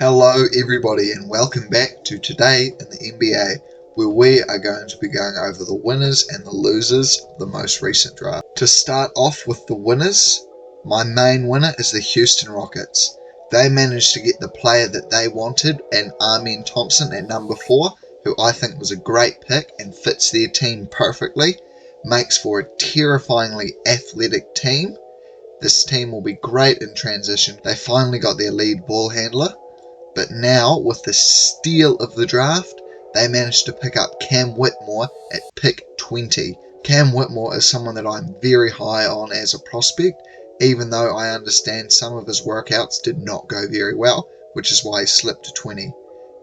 Hello everybody and welcome back to Today in the NBA, where we are going to be going over the winners and the losers of the most recent draft. To start off with the winners, my main winner is the Houston Rockets. They managed to get the player that they wanted, and Amen Thompson at number 4, who I think was a great pick and fits their team perfectly, makes for a terrifyingly athletic team. This team will be great in transition. They finally got their lead ball handler. But now, with the steal of the draft, they managed to pick up Cam Whitmore at pick 20. Cam Whitmore is someone that I'm very high on as a prospect, even though I understand some of his workouts did not go very well, which is why he slipped to 20.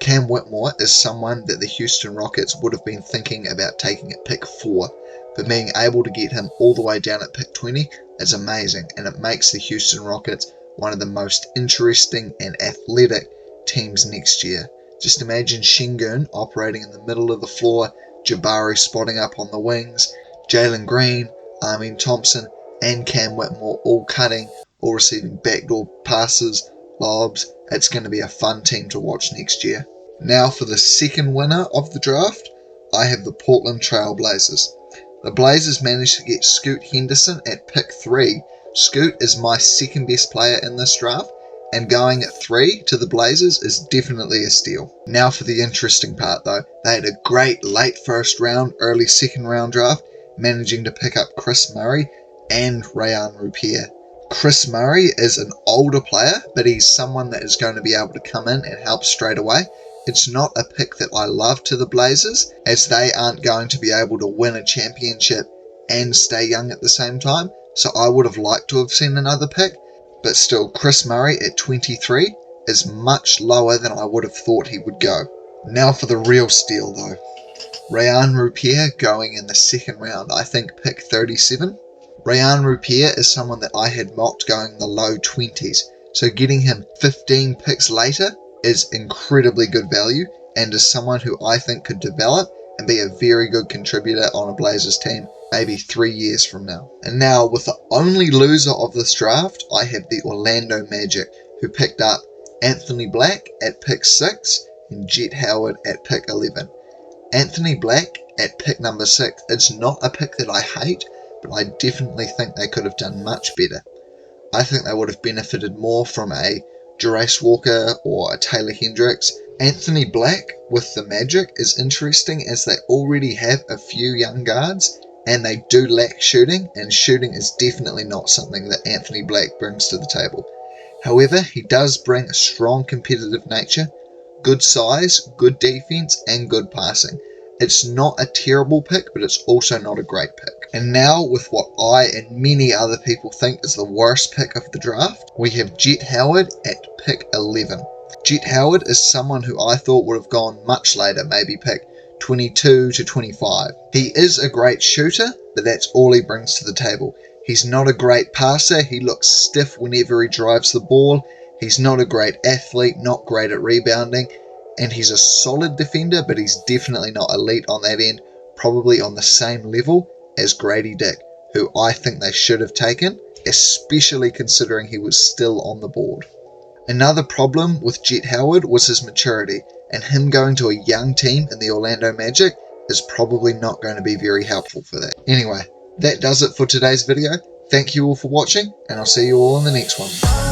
Cam Whitmore is someone that the Houston Rockets would have been thinking about taking at pick 4, but being able to get him all the way down at pick 20 is amazing, and it makes the Houston Rockets one of the most interesting and athletic teams next year. Just imagine Şengün operating in the middle of the floor, Jabari spotting up on the wings, Jalen Green, Amen Thompson, and Cam Whitmore all cutting, all receiving backdoor passes, lobs. It's going to be a fun team to watch next year. Now for the second winner of the draft, I have the Portland Trail Blazers. The Blazers managed to get Scoot Henderson at pick 3. Scoot is my second best player in this draft, and going at 3 to the Blazers is definitely a steal. Now for the interesting part though. They had a great late first round, early second round draft, managing to pick up Kris Murray and Rayan Rupert. Kris Murray is an older player, but he's someone that is going to be able to come in and help straight away. It's not a pick that I love to the Blazers, as they aren't going to be able to win a championship and stay young at the same time, so I would have liked to have seen another pick. But still, Kris Murray at 23 is much lower than I would have thought he would go. Now for the real steal though. Rayan Rupert going in the second round, I think pick 37. Rayan Rupert is someone that I had mocked going in the low 20s, so getting him 15 picks later is incredibly good value, and is someone who I think could develop and be a very good contributor on a Blazers team maybe 3 years from now. And now, with the only loser of this draft, I have the Orlando Magic, who picked up Anthony Black at pick 6 and Jett Howard at pick 11. Anthony Black at pick number 6 is not a pick that I hate, but I definitely think they could have done much better. I think they would have benefited more from a Jarace Walker or a Taylor Hendricks. Anthony Black with the Magic is interesting, as they already have a few young guards, and they do lack shooting, and shooting is definitely not something that Anthony Black brings to the table. However, he does bring a strong competitive nature, good size, good defense, and good passing. It's not a terrible pick, but it's also not a great pick. And now, with what I and many other people think is the worst pick of the draft, we have Jett Howard at pick 11. Jett Howard is someone who I thought would have gone much later, maybe pick 22 to 25. He is a great shooter, but that's all he brings to the table. He's not a great passer. He looks stiff whenever he drives the ball. He's not a great athlete, not great at rebounding, and he's a solid defender, but he's definitely not elite on that end, probably on the same level as Grady Dick, who I think they should have taken, especially considering he was still on the board. Another problem with Jett Howard was his maturity, and him going to a young team in the Orlando Magic is probably not going to be very helpful for that. Anyway, that does it for today's video. Thank you all for watching, and I'll see you all in the next one.